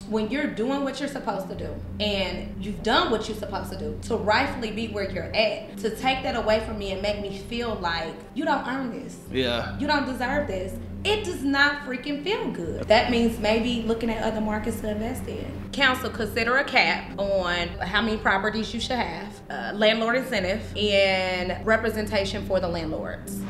When you're doing what you're supposed to do and you've done what you're supposed to do to rightfully be where you're at, to take that away from me and make me feel like you don't earn this. Yeah. You don't deserve this. It does not freaking feel good. That means maybe looking at other markets to invest in. Council, consider a cap on how many properties you should have, landlord incentive, and representation for the landlords.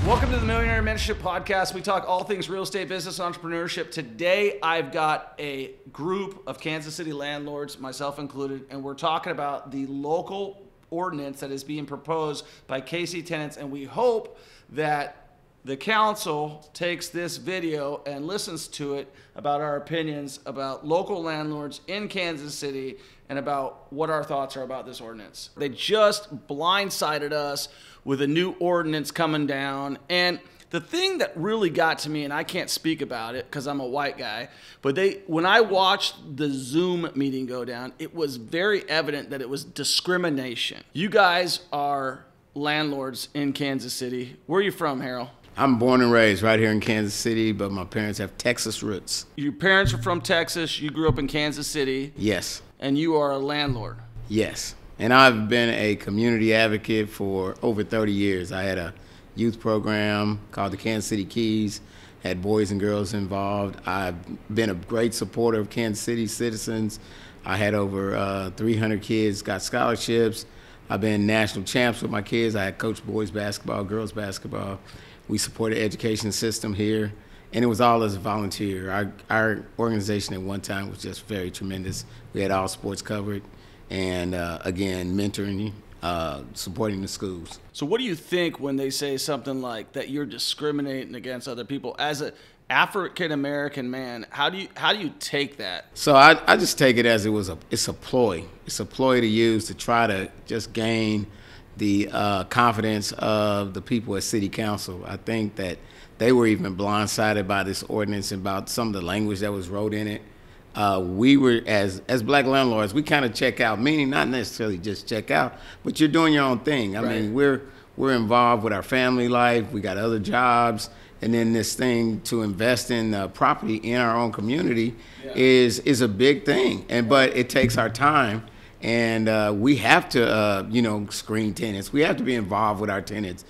Welcome to the Millionaire Mentorship Podcast. We talk all things real estate, business, entrepreneurship. Today, I've got a group of Kansas City landlords, myself included, and we're talking about the local ordinance that is being proposed by KC Tenants, and we hope that the council takes this video and listens to it about our opinions about local landlords in Kansas City and about what our thoughts are about this ordinance. They just blindsided us with a new ordinance coming down. And the thing that really got to me, and I can't speak about it because I'm a white guy, but when I watched the Zoom meeting go down, it was very evident that it was discrimination. You guys are landlords in Kansas City. Where are you from, Harold? I'm born and raised right here in Kansas City, but my parents have Texas roots. Your parents are from Texas. You grew up in Kansas City. Yes. And you are a landlord. Yes. And I've been a community advocate for over 30 years. I had a youth program called the Kansas City Keys, had boys and girls involved. I've been a great supporter of Kansas City citizens. I had over 300 kids got scholarships. I've been national champs with my kids. I had coached boys basketball, girls basketball. We supported the education system here, and it was all as a volunteer. Our organization at one time was just very tremendous. We had all sports covered, and again, mentoring, supporting the schools. So what do you think when they say something like that you're discriminating against other people? As an African-American man, how do you take that? So I just take it as it's a ploy. It's a ploy to use to try to just gain the confidence of the people at City Council. I think that they were even blindsided by this ordinance and about some of the language that was wrote in it. We were, as black landlords, we kind of check out, meaning not necessarily just check out, but you're doing your own thing. I mean, we're involved with our family life. We got other jobs. And then this thing to invest in property in our own community is a big thing. But it takes our time. And we have to, screen tenants. We have to be involved with our tenants.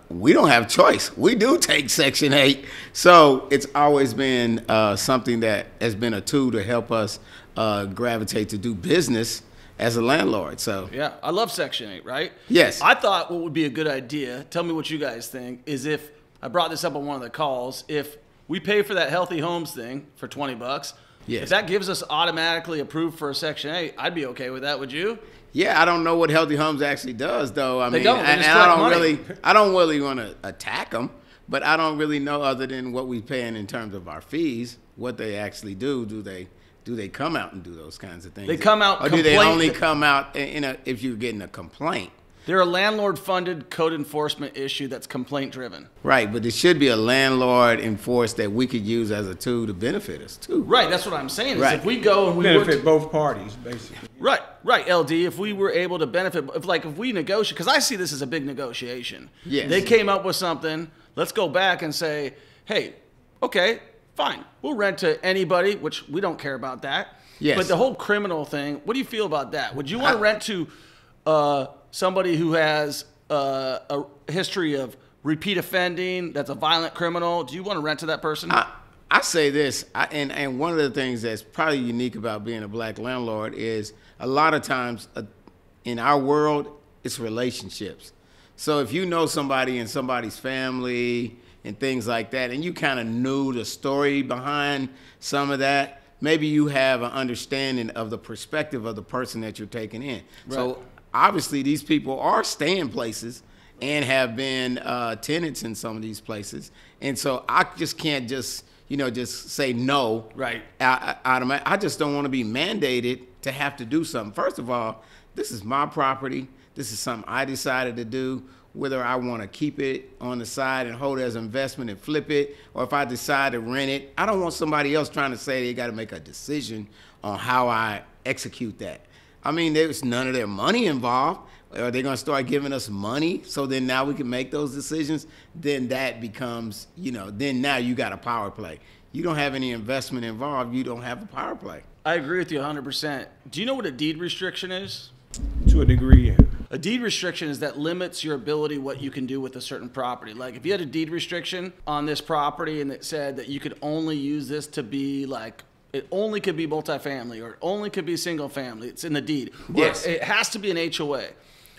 We don't have choice. We do take Section 8. So it's always been something that has been a tool to help us gravitate to do business as a landlord. So yeah, I love Section 8, right? Yes. I thought what would be a good idea, tell me what you guys think, is if, I brought this up on one of the calls, if we pay for that Healthy Homes thing for $20, yes, if that gives us automatically approved for a Section 8, I'd be okay with that. Would you? Yeah, I don't know what Healthy Homes actually does, though. I mean, I don't really want to attack them, but I don't really know, other than what we paying in terms of our fees, what they actually do. Do they come out and do those kinds of things? They come out, or do they only come out if you're getting a complaint? They're a landlord-funded code enforcement issue that's complaint-driven. Right, but it should be a landlord-enforced that we could use as a tool to benefit us, too. Right, that's what I'm saying. Is right. If we go and we benefit both parties, basically. Right, LD. If we were able to benefit, if we negotiate, because I see this as a big negotiation. Yes. They came up with something. Let's go back and say, hey, okay, fine. We'll rent to anybody, which we don't care about that. Yes. But the whole criminal thing, what do you feel about that? Would you want to rent to somebody who has a history of repeat offending, that's a violent criminal? Do you want to rent to that person? I say this, and one of the things that's probably unique about being a black landlord is a lot of times in our world, it's relationships. So if you know somebody and somebody's family and things like that, and you kind of knew the story behind some of that, maybe you have an understanding of the perspective of the person that you're taking in. Right. So obviously these people are staying places and have been tenants in some of these places. And so I just can't just say no. Right. I just don't want to be mandated to have to do something. First of all, this is my property. This is something I decided to do. Whether I want to keep it on the side and hold it as an investment and flip it, or if I decide to rent it, I don't want somebody else trying to say they got to make a decision on how I execute that. I mean, there's none of their money involved. Are they going to start giving us money so then now we can make those decisions? Then that becomes, then now you got a power play. You don't have any investment involved, you don't have a power play. I agree with you 100%. Do you know what a deed restriction is? To a degree, yeah. A deed restriction is that limits your ability what you can do with a certain property. Like if you had a deed restriction on this property and it said that you could only use this to be like, it only could be multifamily or it only could be single family. It's in the deed. Yes. It has to be an HOA.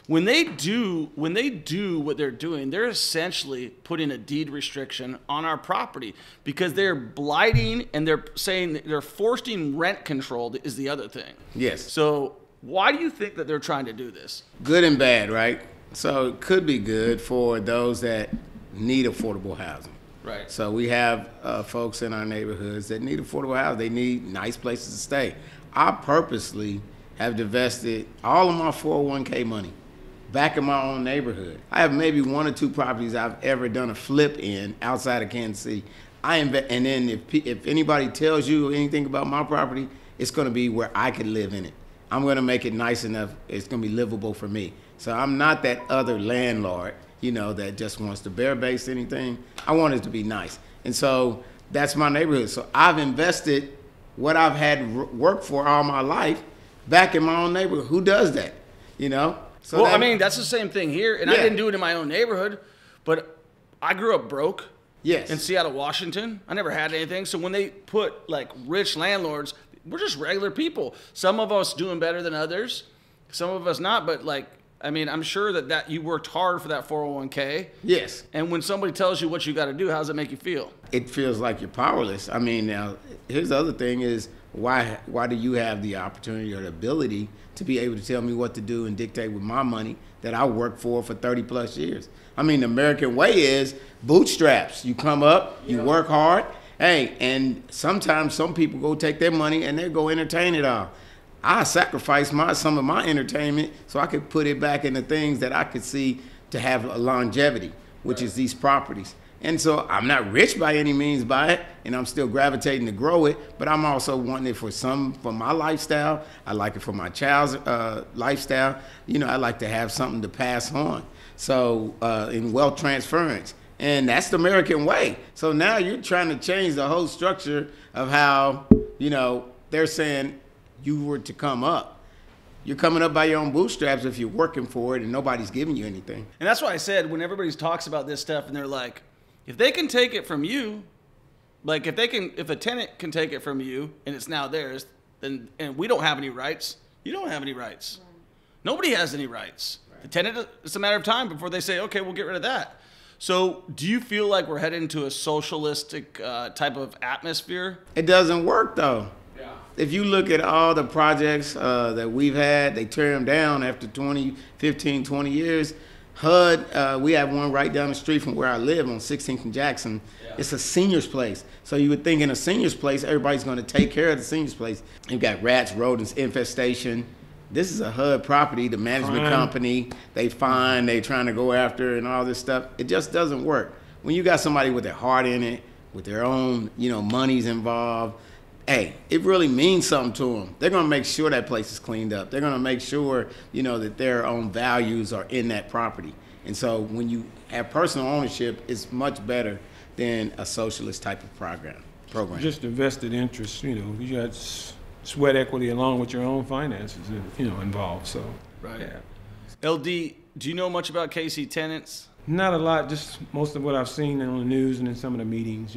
When they do what they're doing, they're essentially putting a deed restriction on our property because they're blighting and they're saying that they're forcing rent control is the other thing. Yes. So why do you think that they're trying to do this? Good and bad, right? So it could be good for those that need affordable housing. Right. So we have folks in our neighborhoods that need affordable housing. They need nice places to stay. I purposely have divested all of my 401k money back in my own neighborhood. I have maybe 1 or 2 properties I've ever done a flip in outside of Kansas City. And then if anybody tells you anything about my property, it's going to be where I could live in it. I'm going to make it nice enough. It's going to be livable for me. So I'm not that other landlord, that just wants to bare base anything. I want it to be nice. And so that's my neighborhood. So I've invested what I've had work for all my life back in my own neighborhood. Who does that? So I mean, that's the same thing here. And I didn't do it in my own neighborhood, but I grew up broke. Yes. In Seattle, Washington. I never had anything. So when they put like rich landlords, we're just regular people. Some of us doing better than others, some of us not. But I'm sure that you worked hard for that 401k. Yes. And when somebody tells you what you got to do, how does it make you feel? It feels like you're powerless. I mean, now here's the other thing is why do you have the opportunity or the ability to be able to tell me what to do and dictate with my money that I worked for 30 plus years? I mean, the American way is bootstraps. You come up, you work hard. Hey, and sometimes some people go take their money and they go entertain it all. I sacrificed some of my entertainment so I could put it back into things that I could see to have a longevity, which is these properties. And so I'm not rich by any means by it, and I'm still gravitating to grow it, but I'm also wanting it for my lifestyle. I like it for my child's lifestyle. I like to have something to pass on. So in wealth transference. And that's the American way. So now you're trying to change the whole structure of how, they're saying you were to come up. You're coming up by your own bootstraps if you're working for it and nobody's giving you anything. And that's why I said when everybody talks about this stuff and they're like, if they can take it from you, like if a tenant can take it from you and it's now theirs, then and we don't have any rights, you don't have any rights. Right. Nobody has any rights. Right. The tenant, it's a matter of time before they say, okay, we'll get rid of that. So do you feel like we're heading into a socialistic type of atmosphere? It doesn't work though. Yeah. If you look at all the projects that we've had, they tear them down after 15, 20 years. HUD, we have one right down the street from where I live on 16th and Jackson. Yeah. It's a senior's place. So you would think in a senior's place, everybody's going to take care of the senior's place. You've got rats, rodents, infestation. This is a HUD property, the management company, they're trying to go after and all this stuff. It just doesn't work. When you got somebody with their heart in it, with their own, money's involved, hey, it really means something to them. They're going to make sure that place is cleaned up. They're going to make sure, that their own values are in that property. And so when you have personal ownership, it's much better than a socialist type of program. Just a vested interest, you got sweat equity along with your own finances, involved. So, right. Yeah. LD, do you know much about KC Tenants? Not a lot, just most of what I've seen on the news and in some of the meetings,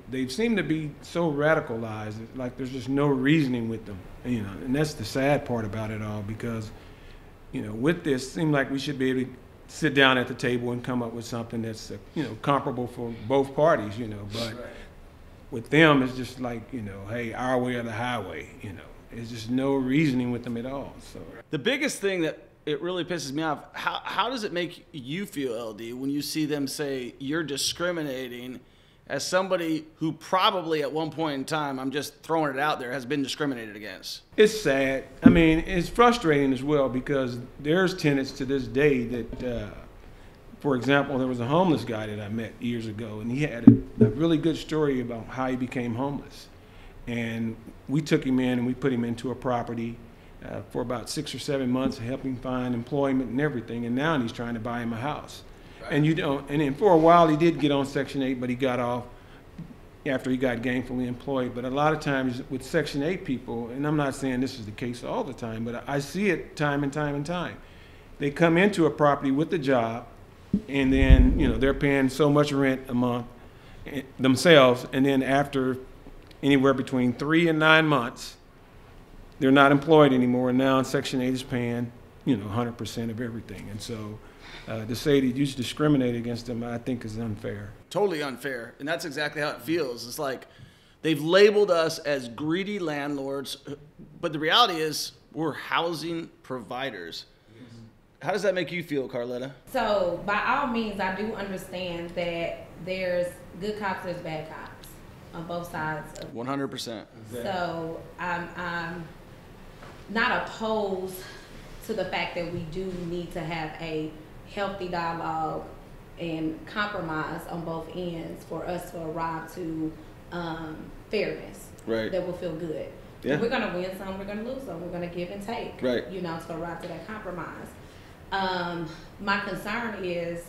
they seem to be so radicalized, like there's just no reasoning with them, and that's the sad part about it all because, with this, it seems like we should be able to sit down at the table and come up with something that's, comparable for both parties, but right. With them, it's just like, hey, our way or the highway, there's just no reasoning with them at all. So the biggest thing that it really pisses me off. How does it make you feel, LD, when you see them say you're discriminating as somebody who probably at one point in time, I'm just throwing it out there, has been discriminated against? It's sad. I mean, it's frustrating as well because there's tenants to this day that, for example, there was a homeless guy that I met years ago, and he had a really good story about how he became homeless. And we took him in and we put him into a property. for about 6 or 7 months, helping find employment and everything. And now he's trying to buy him a house. Right. And then for a while he did get on Section 8, but he got off after he got gainfully employed. But a lot of times with Section 8 people, and I'm not saying this is the case all the time, but I see it time and time and time. They come into a property with a job, and then they're paying so much rent a month themselves, and then after anywhere between 3 and 9 months, they're not employed anymore, and now Section 8 is paying 100% of everything. And so to say that you discriminate against them, I think is unfair. Totally unfair. And that's exactly how it feels. It's like they've labeled us as greedy landlords, but the reality is we're housing providers. How does that make you feel, Carletta? So by all means, I do understand that there's good cops, there's bad cops on both sides of 100%. So I'm not opposed to the fact that we do need to have a healthy dialogue and compromise on both ends for us to arrive to fairness. Right. That will feel good. Yeah. We're going to win some, we're going to lose some, we're going to give and take. Right. To arrive to that compromise. My concern is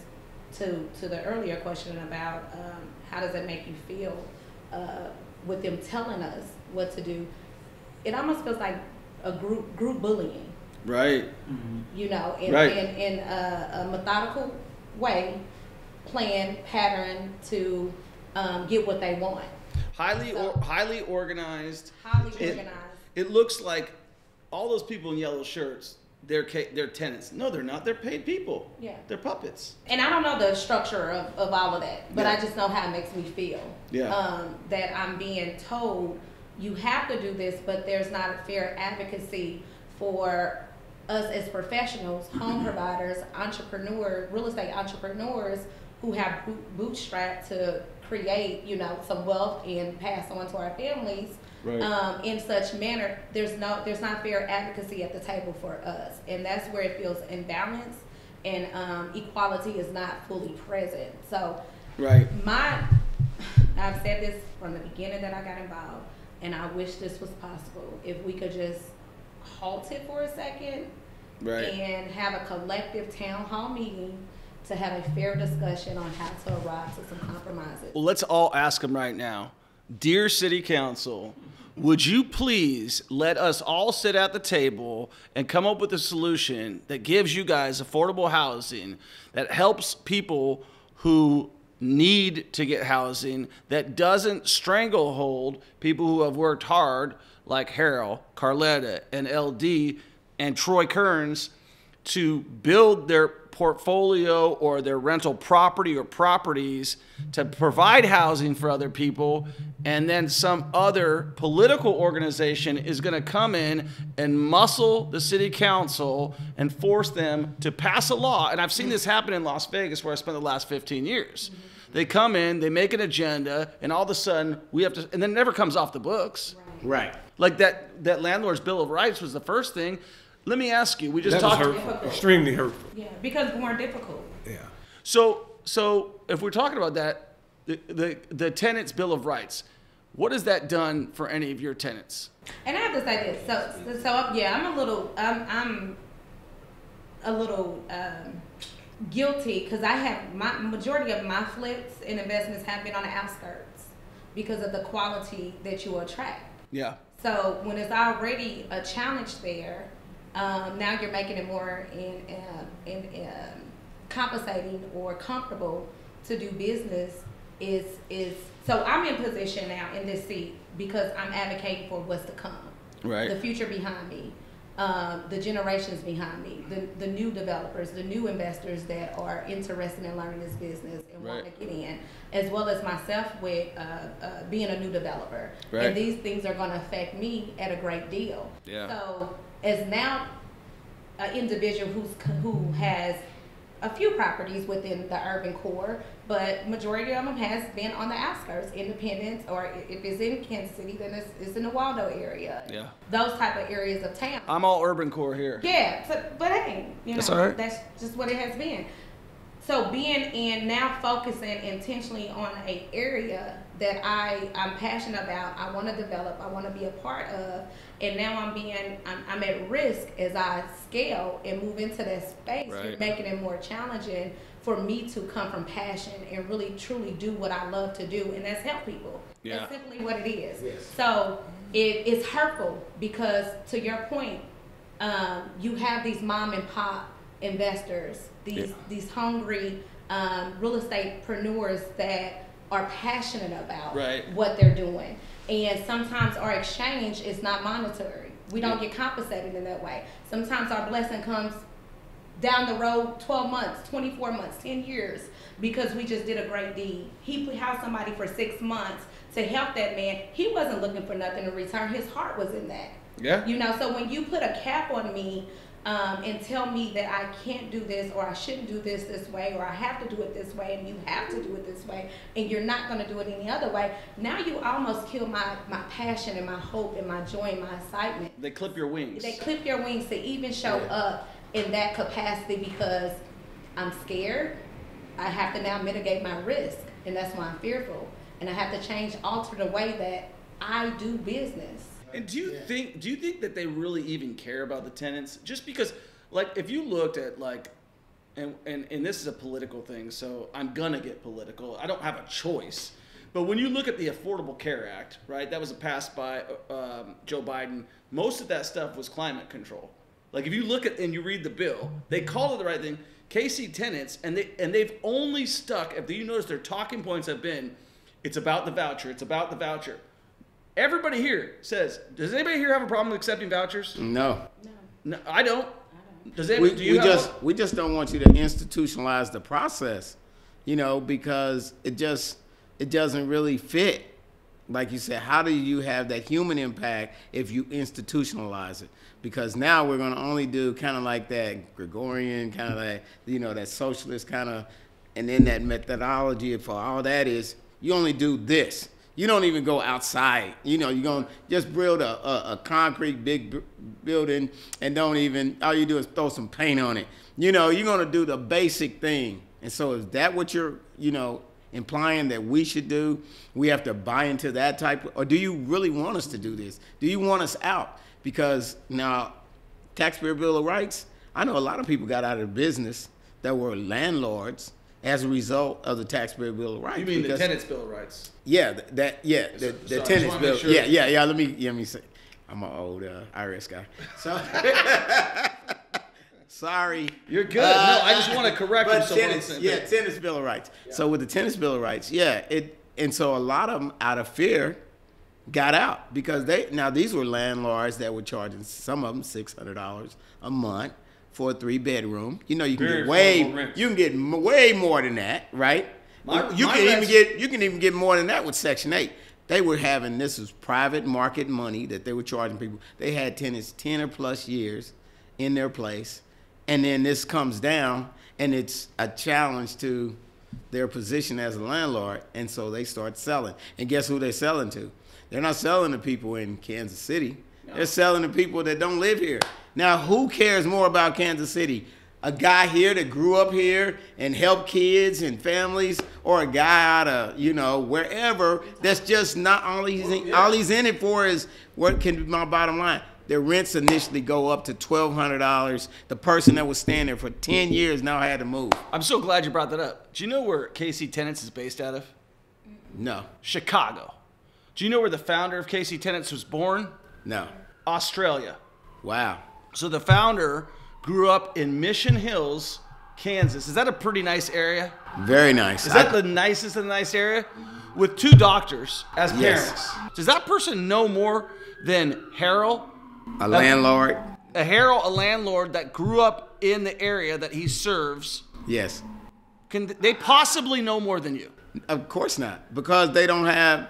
to the earlier question about how does it make you feel with them telling us what to do. It almost feels like a group bullying. Right. In right. in a methodical way, plan, pattern to get what they want. Highly organized. Highly organized. It looks like all those people in yellow shirts, they're tenants. No, they're not. They're paid people. Yeah. They're puppets. And I don't know the structure of all of that, but yeah. I just know how it makes me feel. Yeah. That I'm being told you have to do this, but there's not a fair advocacy for us as professionals, home providers, entrepreneurs, real estate entrepreneurs who have bootstrapped to create, some wealth and pass on to our families. Right. In such manner, there's not fair advocacy at the table for us, and that's where it feels imbalanced, and equality is not fully present. So, right. I've said this from the beginning that I got involved, and I wish this was possible. If we could just halt it for a second, right. and have a collective town hall meeting to have a fair discussion on how to arrive to some compromises. Well, let's all ask them right now. Dear City Council, would you please let us all sit at the table and come up with a solution that gives you guys affordable housing, that helps people who need to get housing, that doesn't stranglehold people who have worked hard, like Harold, Carletta, and LD, and Troy Kearns, to build their portfolio or their rental property or properties to provide housing for other people, and then some other political organization is going to come in and muscle the city council and force them to pass a law. And I've seen this happen in Las Vegas, where I spent the last 15 years. They come in, they make an agenda, and all of a sudden we have to, and then it never comes off the books. Right. Like that Landlord's Bill of Rights was the first thing. Let me ask you, we just talked. Hurtful, extremely hurtful. Yeah, because more difficult. Yeah. So if we're talking about that, the tenants' Bill of Rights, what has that done for any of your tenants? And I have to say this. So yeah, I'm a little guilty because I have my majority of my flips and investments have been on the outskirts because of the quality that you attract. Yeah. So when it's already a challenge there, now you're making it more compensating or comfortable to do business. So I'm in position now in this seat because I'm advocating for what's to come, right? The future behind me, the generations behind me, the new developers, the new investors that are interested in learning this business and right. want to get in, as well as myself with being a new developer. Right. And these things are going to affect me at a great deal. Yeah. So as now an individual who has a few properties within the urban core, but majority of them has been on the outskirts, Independence, or if it's in Kansas City, then it's in the Waldo area. Yeah. Those type of areas of town. I'm all urban core here. Yeah, but hey, that's all right. That's just what it has been. So being in now focusing intentionally on an area that I'm passionate about, I want to develop, I want to be a part of, and now I'm at risk as I scale and move into that space. Right. You're making it more challenging for me to come from passion and really truly do what I love to do, and that's help people. Yeah. That's simply what it is. Yes. So it's hurtful because, to your point, you have these mom and pop investors, these hungry real estate-preneurs that are passionate about what they're doing. And sometimes our exchange is not monetary. We don't get compensated in that way. Sometimes our blessing comes down the road 12 months, 24 months, 10 years, because we just did a great deed. He housed somebody for 6 months to help that man. He wasn't looking for nothing in return. His heart was in that. Yeah. You know, so when you put a cap on me and tell me that I can't do this, or I shouldn't do this way, or I have to do it this way, and you have to do it this way, and you're not going to do it any other way, now you almost kill my passion and my hope and my joy and my excitement. They clip your wings. They clip your wings to even show up in that capacity, because I'm scared. I have to now mitigate my risk, and that's why I'm fearful. And I have to alter the way that I do business. And do you think that they really even care about the tenants? Just because, like, if you looked at, like, and this is a political thing, so I'm gonna get political. I don't have a choice. But when you look at the Affordable Care Act, right, that was passed by Joe Biden, most of that stuff was climate control. Like, if you look at and you read the bill, they call it the right thing, KC Tenants, and they've only stuck, if you notice their talking points have been, it's about the voucher, it's about the voucher. Everybody here says, does anybody here have a problem with accepting vouchers? No. No, I don't. Does anybody, we just don't want you to institutionalize the process, you know, because it doesn't really fit. Like you said, how do you have that human impact if you institutionalize it? Because now we're going to only do kind of like that Gregorian, kind of that, you know, that socialist kind of, and then that methodology for all that is you only do this. You don't even go outside. You know, you're going to just build a concrete big building and don't even, all you do is throw some paint on it. You know, you're going to do the basic thing. And so is that what you're, you know, implying that we should do? We have to buy into that type of, or do you really want us to do this? Do you want us out? Because now, Taxpayer Bill of Rights, I know a lot of people got out of business that were landlords as a result of the Taxpayer Bill of Rights. You mean the Tenants Bill of Rights? Yeah, the Tenants Bill. Sure. Yeah. Let me say, I'm an old IRS guy. So, sorry. You're good. No, I just want to correct you. Tenants Bill of Rights. Yeah. So with the Tenants Bill of Rights, and so a lot of them, out of fear, got out because these were landlords that were charging some of them $600 a month for a 3-bedroom. You know, you can get way more than that, right? You can even get more than that with Section 8. They were having, this was private market money that they were charging people. They had tenants 10 or plus years in their place, and then this comes down, and it's a challenge to their position as a landlord, and so they start selling. And guess who they're selling to? They're not selling to people in Kansas City. No. They're selling to people that don't live here. Now, who cares more about Kansas City? A guy here that grew up here and helped kids and families, or a guy out of, you know, wherever that's just not all he's in it for is what can be my bottom line. Their rents initially go up to $1,200. The person that was staying there for 10 years now had to move. I'm so glad you brought that up. Do you know where KC Tenants is based out of? No. Chicago. Do you know where the founder of KC Tenants was born? No. Australia. Wow. So the founder grew up in Mission Hills, Kansas. Is that a pretty nice area? Very nice. Is that the nicest of the nice area? With 2 doctors as parents. Yes. Does that person know more than Harold? A landlord? A landlord that grew up in the area that he serves. Yes. Can they possibly know more than you? Of course not, because they don't have.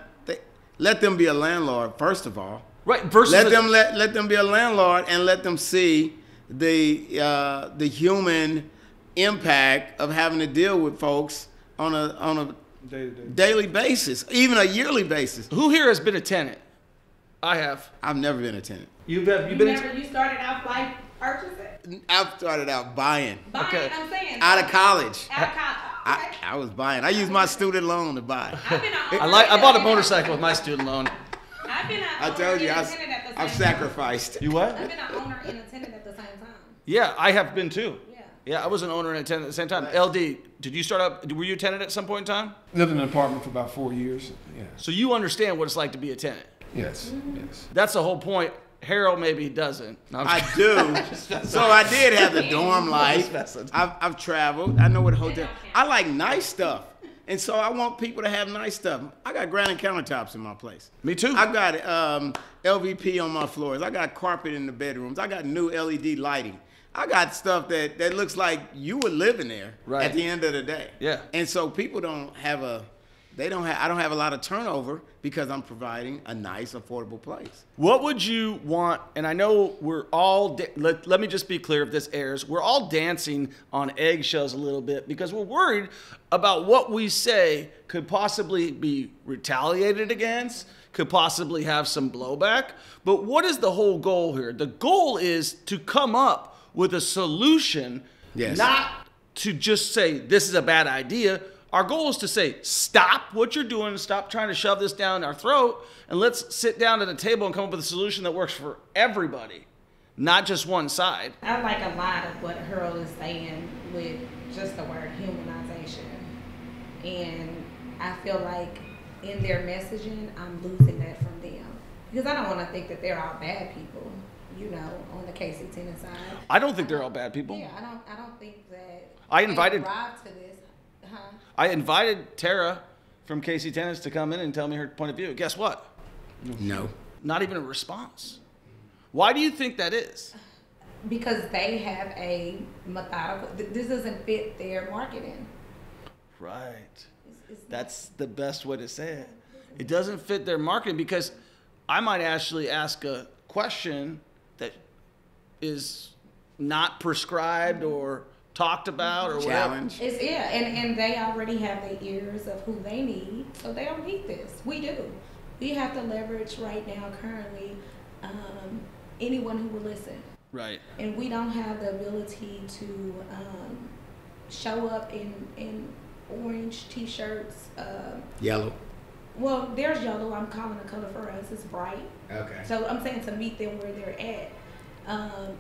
Let them be a landlord first of all. Right. Versus let them be a landlord and let them see the human impact of having to deal with folks on a daily basis, even a yearly basis. Who here has been a tenant? I have. I've never been a tenant. You started out like purchasing? I've started out buying. Okay. I'm saying. Out of college. I was buying. I used my student loan to buy. I've been I bought a motorcycle with my student loan. I've been I told you, I've sacrificed. You what? I've been an owner and a tenant at the same time. Yeah, I have been too. Yeah. Yeah, I was an owner and a tenant at the same time. LD, did you start up? Were you a tenant at some point in time? Lived in an apartment for about 4 years. Yeah. So you understand what it's like to be a tenant. Yes. Yes. That's the whole point. Harold maybe doesn't. No, I'm I just- do. So I did have the dorm life. messing. I've traveled. I know what hotel. I like nice stuff, and so I want people to have nice stuff. I got granite countertops in my place. Me too. I got LVP on my floors. I got carpet in the bedrooms. I got new LED lighting. I got stuff that looks like you were living there Right. at the end of the day. Yeah. And so people don't have I don't have a lot of turnover because I'm providing a nice, affordable place. What would you want? And I know we're all, let me just be clear if this airs, we're all dancing on eggshells a little bit because we're worried about what we say could possibly be retaliated against, could possibly have some blowback. But what is the whole goal here? The goal is to come up with a solution, Yes. not to just say this is a bad idea. Our goal is to say, stop what you're doing, stop trying to shove this down our throat, and let's sit down at a table and come up with a solution that works for everybody, not just one side. I like a lot of what Harold is saying with just the word humanization. And I feel like in their messaging, I'm losing that from them. Because I don't want to think that they're all bad people, you know, on the KC Tenant side. I don't think they're all bad people. Yeah, I don't think that I invited- they arrived to this. Huh? I invited Tara from KC Tenants to come in and tell me her point of view. Guess what? No. Not even a response. Why do you think that is? Because they have a methodical, this doesn't fit their marketing. Right. It's That's the best way to say it. It doesn't fit their marketing because I might actually ask a question that is not prescribed or talked about or whatever. Challenge. It's and they already have the ears of who they need, so they don't need this. We do. We have to leverage right now, currently, anyone who will listen. Right. And we don't have the ability to show up in orange t-shirts. Yellow. Well, there's yellow. I'm calling the color for us. It's bright. Okay. So I'm saying to meet them where they're at.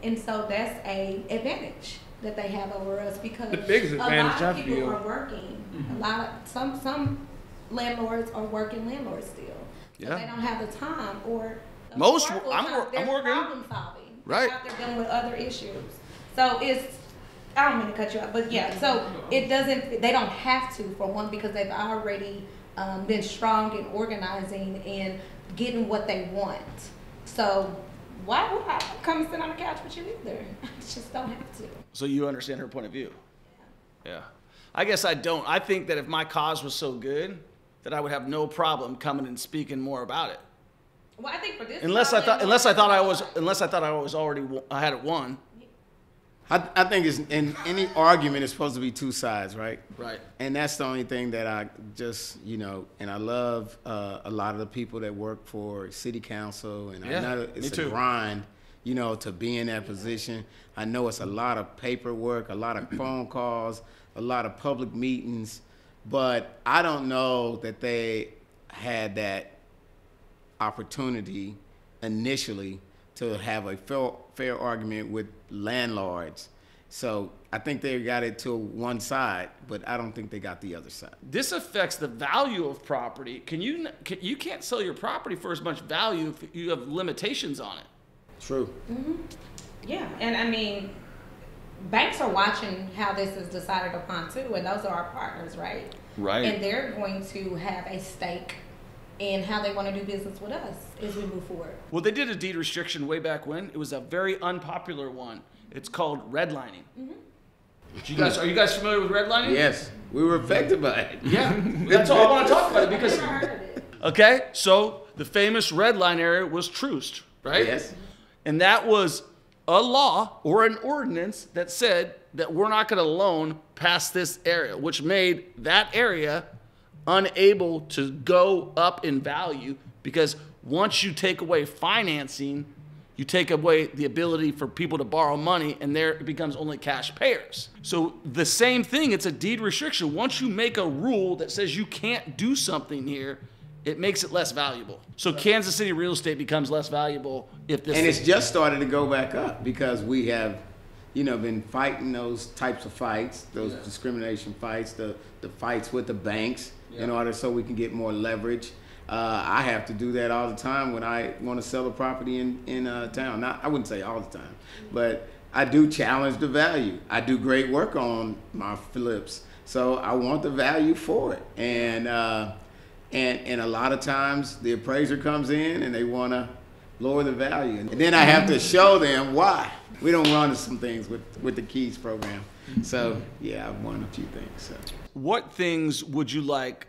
And so that's a advantage that they have over us because The biggest a lot advantage of I people feel- are working. A lot of some landlords are working landlords still. So Yeah. they don't have the time or Most- or I'm time. wor- I'm They're working. problem solving. Right. They're out there dealing with other issues. So it's I don't mean to cut you off, but yeah. So it doesn't. They don't have to for one because they've already been strong in organizing and getting what they want. So why would I come sit on the couch with you either? I just don't have to. So you understand her point of view. Yeah. I guess I don't. I think that if my cause was so good that I would have no problem coming and speaking more about it. Well, I think for this. Unless I thought I had it won. I think it's in any argument, it's supposed to be two sides, right? Right. And that's the only thing that I just, and I love a lot of the people that work for city council, and Yeah, I know me it's too. a grind, to be in that position. I know it's a lot of paperwork, a lot of phone calls, a lot of public meetings, but I don't know that they had that opportunity initially to have a fair argument with landlords. So I think they got it to one side, but I don't think they got the other side. This affects the value of property. You can't sell your property for as much value if you have limitations on it. True. Yeah, and I mean, banks are watching how this is decided upon too, and those are our partners, right? Right. And they're going to have a stake in how they want to do business with us as we move forward. Well, they did a deed restriction way back when. It was a very unpopular one. It's called redlining. Are you guys familiar with redlining? Yes, we were affected by it. Yeah. That's all I want to talk about it because. Never heard of it. Okay, so the famous red line area was Troost, right? Yes. And that was a law or an ordinance that said that we're not going to loan past this area, which made that area unable to go up in value because once you take away financing, you take away the ability for people to borrow money, and there it becomes only cash payers. So the same thing, it's a deed restriction. Once you make a rule that says you can't do something here, it makes it less valuable. So Kansas City real estate becomes less valuable if this. And it's just started to go back up because we have, been fighting those types of fights, those discrimination fights, the fights with the banks in order so we can get more leverage. I have to do that all the time when I want to sell a property in town. Not, I wouldn't say all the time, but I do challenge the value. I do great work on my flips, so I want the value for it. And a lot of times the appraiser comes in and they want to lower the value, and then I have to show them why. We don't run into some things with the Keys program. So yeah, I've won a few things. So. What things would you like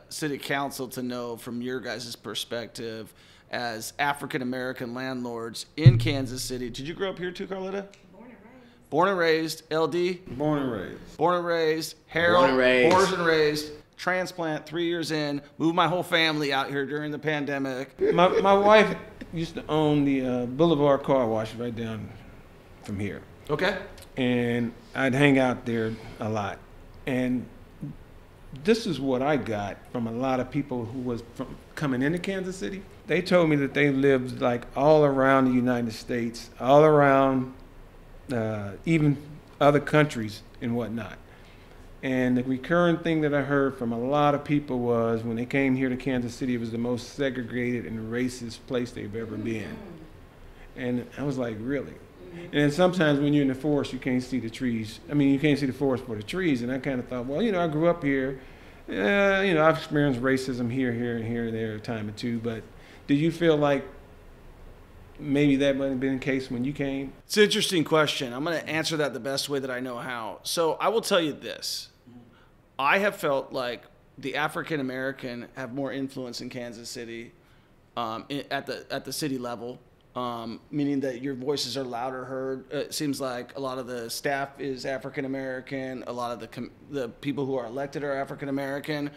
City Council to know from your guys' perspective as African American landlords in Kansas City? Did you grow up here too, Carletta? Born and raised. LD? Born and raised. Born and raised. Harold? Born and raised. Born and raised. Transplant 3 years in. Moved my whole family out here during the pandemic. My wife used to own the Boulevard Car Wash right down from here. Okay. And I'd hang out there a lot. And this is what I got from a lot of people who was coming into Kansas City. They told me that they lived like all around the United States, all around even other countries and whatnot. And the recurring thing that I heard from a lot of people was when they came here to Kansas City, it was the most segregated and racist place they've ever been. And I was like, really? And then sometimes when you're in the forest, you can't see the trees. I mean, you can't see the forest for the trees. And I kind of thought, well, I grew up here. I've experienced racism here, there, a time or two. But did you feel like maybe that might have been the case when you came? It's an interesting question. I'm going to answer that the best way that I know how. So I will tell you this. I have felt like the African American have more influence in Kansas City at the city level. Meaning that your voices are louder heard. It seems like a lot of the staff is African American. A lot of the people who are elected are African American.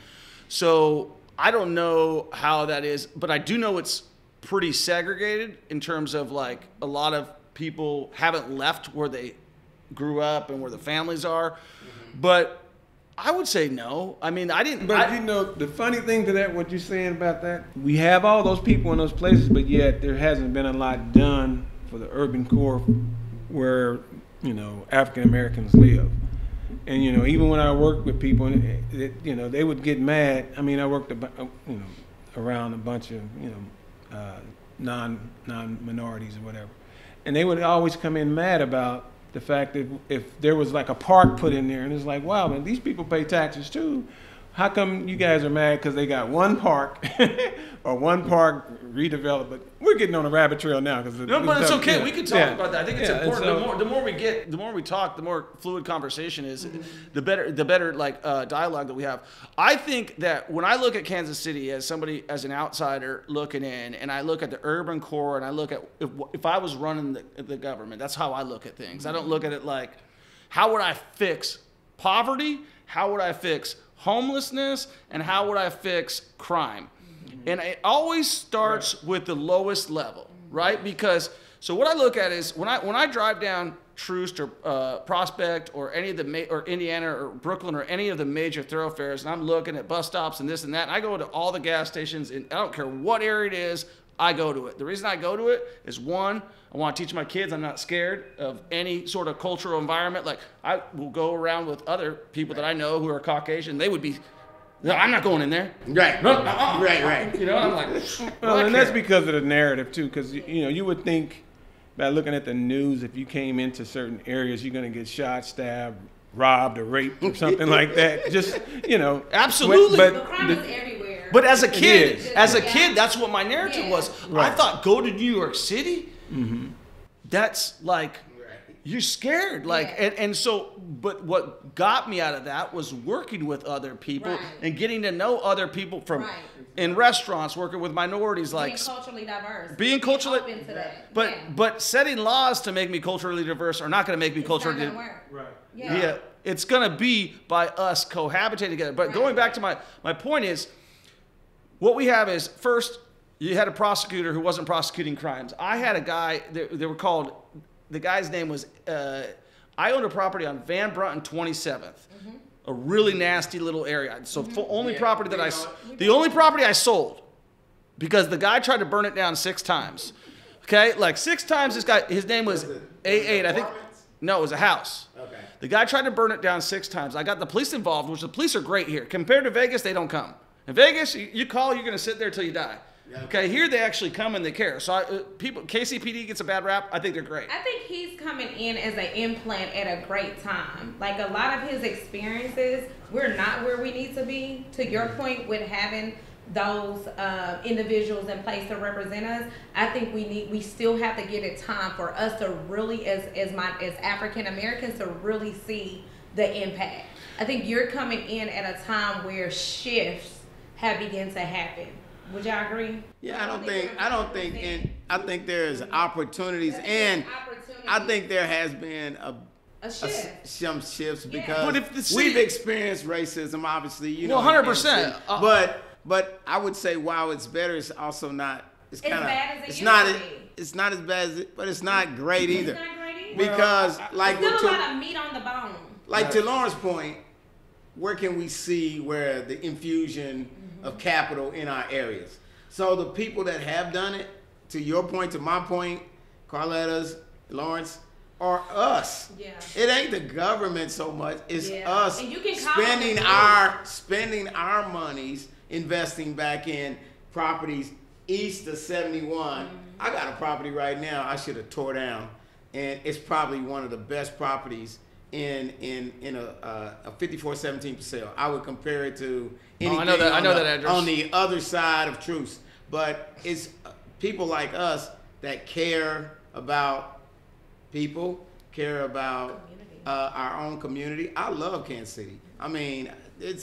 So I don't know how that is, but I do know it's pretty segregated in terms of like a lot of people haven't left where they grew up and where the families are. But I would say no. I mean, I didn't. But the funny thing to that, what you're saying about that, we have all those people in those places, but yet there hasn't been a lot done for the urban core where, African Americans live. And, even when I worked with people, they would get mad. I mean, I worked, around a bunch of, non-minorities or whatever. And they would always come in mad about the fact that if there was like a park put in there, and it's like, wow, man, these people pay taxes too. How come you guys are mad because they got one park or one park redeveloped? But we're getting on a rabbit trail now. No, but it's okay. We can talk about that. I think it's important. So, the more we talk, the more fluid conversation is, the better like dialogue that we have. I think that when I look at Kansas City as an outsider looking in, and I look at the urban core, and I look at if I was running the government, that's how I look at things. I don't look at it like, how would I fix poverty? How would I fix homelessness, and how would I fix crime? And it always starts with the lowest level, right? Because so what I look at is when I drive down Troost or Prospect or any of or Indiana or Brooklyn or any of the major thoroughfares, and I'm looking at bus stops and this and that, and I go to all the gas stations, and I don't care what area it is, I go to it. The reason I go to it is, one, I want to teach my kids I'm not scared of any sort of cultural environment. Like, I will go around with other people that I know who are Caucasian. They would be, no, I'm not going in there. Right. No, Right. And I'm like, well, and that's because of the narrative too, because you would think by looking at the news, if you came into certain areas, you're going to get shot, stabbed, robbed, or raped, or something like that. Just absolutely. The crime is everywhere. But as a kid, that's what my narrative was. Right. I thought, go to New York City. That's like, you're scared. Like, and so, but what got me out of that was working with other people and getting to know other people from in restaurants, working with minorities, like being culturally diverse, being culturally open to that. But setting laws to make me culturally diverse are not going to make me culturally diverse. Right. Yeah. It's going to be by us cohabitating together. But going back to my point is, what we have is, first, you had a prosecutor who wasn't prosecuting crimes. I had a guy, they were called, the guy's name was, I owned a property on Van Brunt and 27th. A really nasty little area. So the only property I sold, because the guy tried to burn it down 6 times. Okay, like 6 times this guy, his name was A8, I think. No, it was a house. Okay. The guy tried to burn it down 6 times. I got the police involved, which the police are great here. Compared to Vegas, they don't come. In Vegas, you call, you're going to sit there till you die. Yeah. Okay, here they actually come and they care. So KCPD gets a bad rap. I think they're great. I think he's coming in as an implant at a great time. Like a lot of his experiences, we're not where we need to be. To your point with having those individuals in place to represent us, I think we still have to give it time for us to really, as African Americans, to really see the impact. I think you're coming in at a time where shifts have begun to happen. Would y'all agree? Yeah, I think there's opportunities, and I think there has been some shifts because we've experienced racism, obviously. You know, 100%. But I would say while it's better, it's also not. It's kind of. It's not as bad, but it's not great either. It's not great either. Because like there's still a lot of meat on the bone. Like to Lauren's point, where can we see where the infusion of capital in our areas? So the people that have done it, to your point, to my point, Carletta's, Lawrence, are us. Yeah. It ain't the government so much. It's us spending our monies, investing back in properties east of 71. I got a property right now I should have tore down, and it's probably one of the best properties in a 5417 for sale. I would compare it to anything I know that address. On the other side of truth. But it's people like us that care about people, care about our own community. I love Kansas City. I mean, you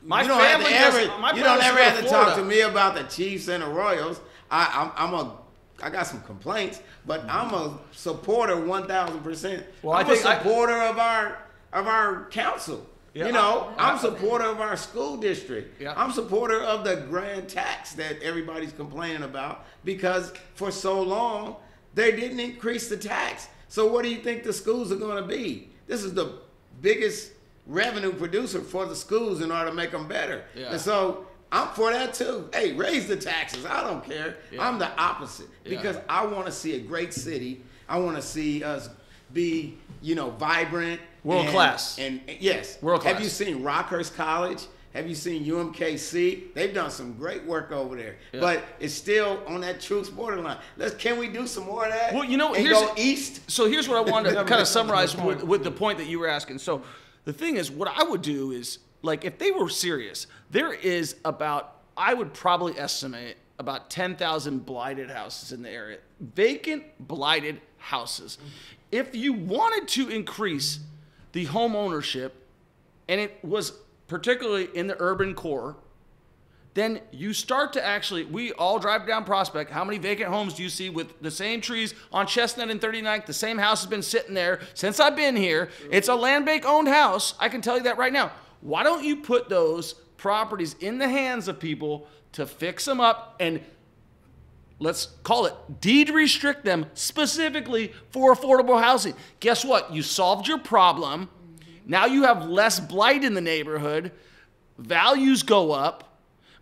don't ever have to talk to me about the Chiefs and the Royals. I got some complaints, but I'm a supporter 1,000%. Well, I'm a supporter of our council. Yeah, you know, I'm supporter of our school district. Yeah. I'm supporter of the grand tax that everybody's complaining about because for so long they didn't increase the tax. So what do you think the schools are going to be? This is the biggest revenue producer for the schools in order to make them better. Yeah. And so I'm for that too. Hey, raise the taxes. I don't care. Yeah. I'm the opposite because I want to see a great city. I want to see us be, vibrant. World class. And yes. World class. Have you seen Rockhurst College? Have you seen UMKC? They've done some great work over there. Yeah. But it's still on that truth borderline. Can we do some more of that? Well, go east? So here's what I wanted to kind of summarize with the point that you were asking. So the thing is, what I would do is, like, if they were serious, there is I would probably estimate about 10,000 blighted houses in the area. Vacant, blighted houses. If you wanted to increase the home ownership, and it was particularly in the urban core, then you start to we all drive down Prospect. How many vacant homes do you see with the same trees on Chestnut and 39th? The same house has been sitting there since I've been here. It's a land bank owned house. I can tell you that right now. Why don't you put those properties in the hands of people to fix them up and let's call it deed restrict them specifically for affordable housing? Guess what? You solved your problem. Now you have less blight in the neighborhood. Values go up.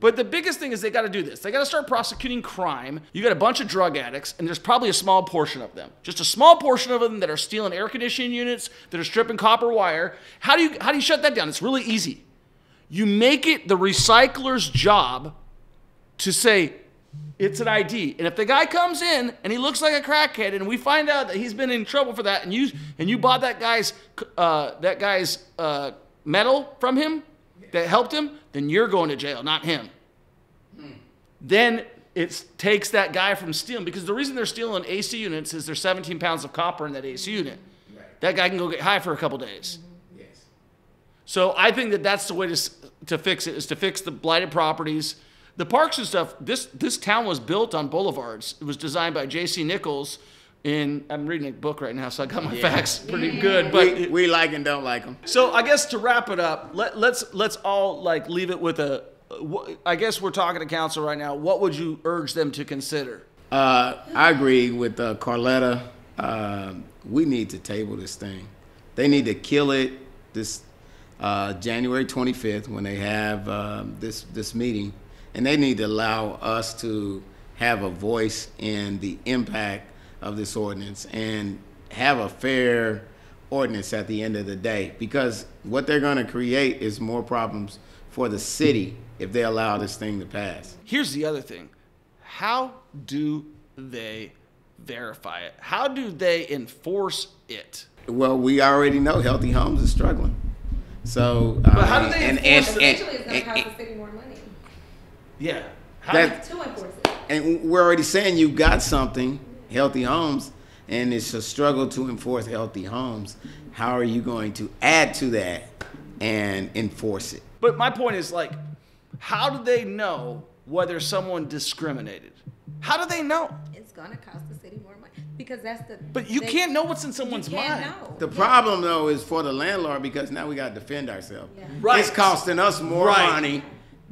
But the biggest thing is they got to do this. They got to start prosecuting crime. You got a bunch of drug addicts, and there's probably a small portion of them. Just a small portion of them that are stealing air conditioning units, that are stripping copper wire. How do you shut that down? It's really easy. You make it the recycler's job to say, it's an ID. And if the guy comes in and he looks like a crackhead and we find out that he's been in trouble for that and you bought that guy's metal from him that helped him, then you're going to jail, not him. Then it takes that guy from stealing, because the reason they're stealing AC units is there's 17 pounds of copper in that AC unit. Right. That guy can go get high for a couple days. Yes. So I think that's the way to fix it, is to fix the blighted properties. The parks and stuff, this town was built on boulevards. It was designed by J.C. Nichols. I'm reading a book right now, so I got my facts pretty good. But we like and don't like them. So I guess to wrap it up, let's all leave it with a I guess we're talking to council right now. What would you urge them to consider? I agree with Carletta. We need to table this thing. They need to kill it this January 25th when they have this meeting, and they need to allow us to have a voice in the impact of this ordinance and have a fair ordinance at the end of the day, because what they're going to create is more problems for the city if they allow this thing to pass. Here's the other thing. How do they verify it? How do they enforce it? Well, we already know Healthy Homes is struggling. So, but how do they enforce it? Eventually it's going to cost the city more money. Yeah. To enforce it. And we're already saying you got something, Healthy Homes, and it's a struggle to enforce Healthy Homes. How are you going to add to that and enforce it? But my point is, like, how do they know whether someone discriminated? How do they know? It's going to cost the city more money because that's the. But you can't know what's in someone's mind. Know. The problem, though, is for the landlord, because now we got to defend ourselves. Yeah. Right. It's costing us more Right. money.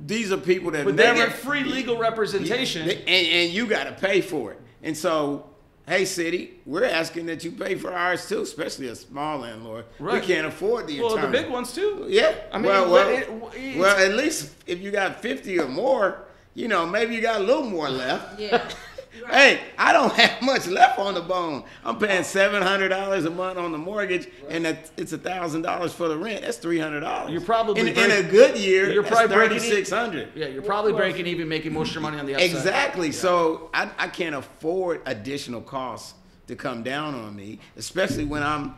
These are people that But never they get free legal representation. and you got to pay for it. And so, hey, city, we're asking that you pay for ours too, especially a small landlord. Right. We can't afford the Well, attorney. the big ones too. Yeah. I mean, well, at least if you got 50 or more, you know, maybe you got a little more left. Yeah. Right. Hey, I don't have much left on the bone. I'm paying $700 a month on the mortgage, and it's $1,000 for the rent. That's $300. You're probably in a good year. You're probably breaking $3,600. Yeah, you're probably breaking even, making most of your money on the outside. Exactly. Yeah. So I can't afford additional costs to come down on me, especially when I'm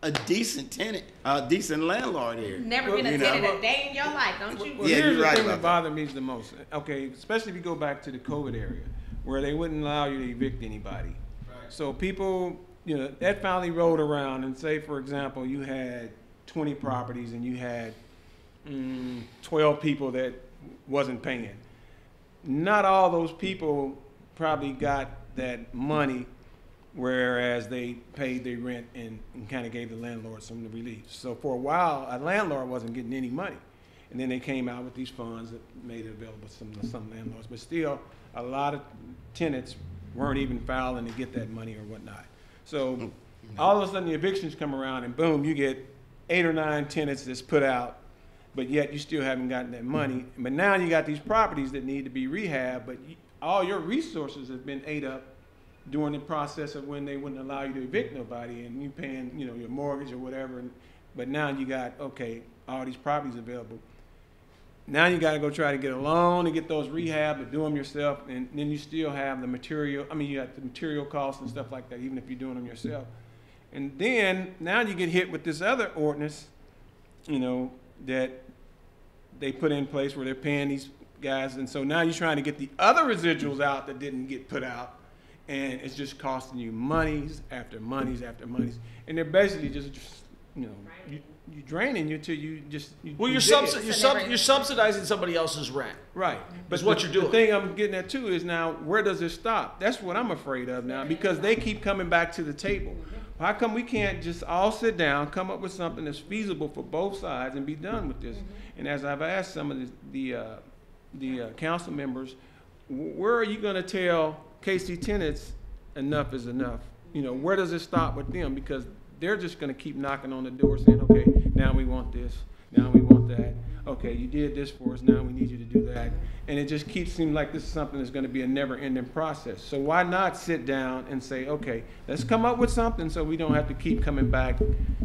a decent tenant, a decent landlord here. Never been a tenant a day in your life, don't you? Well, Yeah, here's you're the right thing about that bothered me the most. Okay, especially if you go back to the COVID area, where they wouldn't allow you to evict anybody. Right. So people, you know, that finally rolled around, and say, for example, you had 20 properties and you had 12 people that wasn't paying. Not all those people probably got that money, whereas they paid their rent and kind of gave the landlord some relief. So for a while, a landlord wasn't getting any money. And then they came out with these funds that made it available to some landlords. But still, a lot of tenants weren't even filing to get that money or whatnot. So all of a sudden the evictions come around and boom, you get 8 or 9 tenants that's put out, but yet you still haven't gotten that money. But now you got these properties that need to be rehabbed, but all your resources have been ate up during the process of when they wouldn't allow you to evict nobody, and you paying, you know, your mortgage or whatever. But now you got, okay, all these properties available. Now you got to go try to get a loan to get those rehab, but do them yourself, and then you still have the material. I mean, you got the material costs and stuff like that, even if you're doing them yourself. And then now you get hit with this other ordinance, you know, that they put in place where they're paying these guys, and so now you're trying to get the other residuals out that didn't get put out, and it's just costing you monies after monies after monies, and they're basically just you know, you draining you till you just. Well, you're subsidizing somebody else's rent. Right. But what you're doing. The thing I'm getting at too is now, where does it stop? That's what I'm afraid of now, because they keep coming back to the table. How come we can't just all sit down, come up with something that's feasible for both sides, and be done with this? And as I've asked some of the council members, where are you going to tell KC Tenants enough is enough? You know, where does it stop with them? Because they're just going to keep knocking on the door saying, okay, now we want this, now we want that. Okay, you did this for us, now we need you to do that. And it just keeps seeming like this is something that's going to be a never-ending process. So why not sit down and say, okay, let's come up with something so we don't have to keep coming back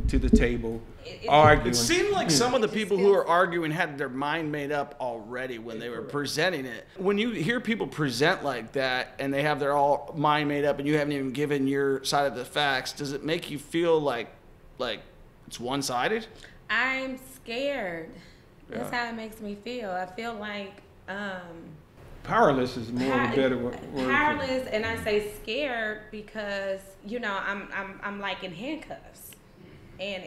to the table, arguing. It seemed like some of the people who were arguing had their mind made up already when they were presenting it. When you hear people present like that and they have their all mind made up and you haven't even given your side of the facts, does it make you feel like it's one-sided? I'm scared. That's how it makes me feel. I feel like powerless is more of a better word. Powerless, and I say scared because, you know, I'm like in handcuffs, and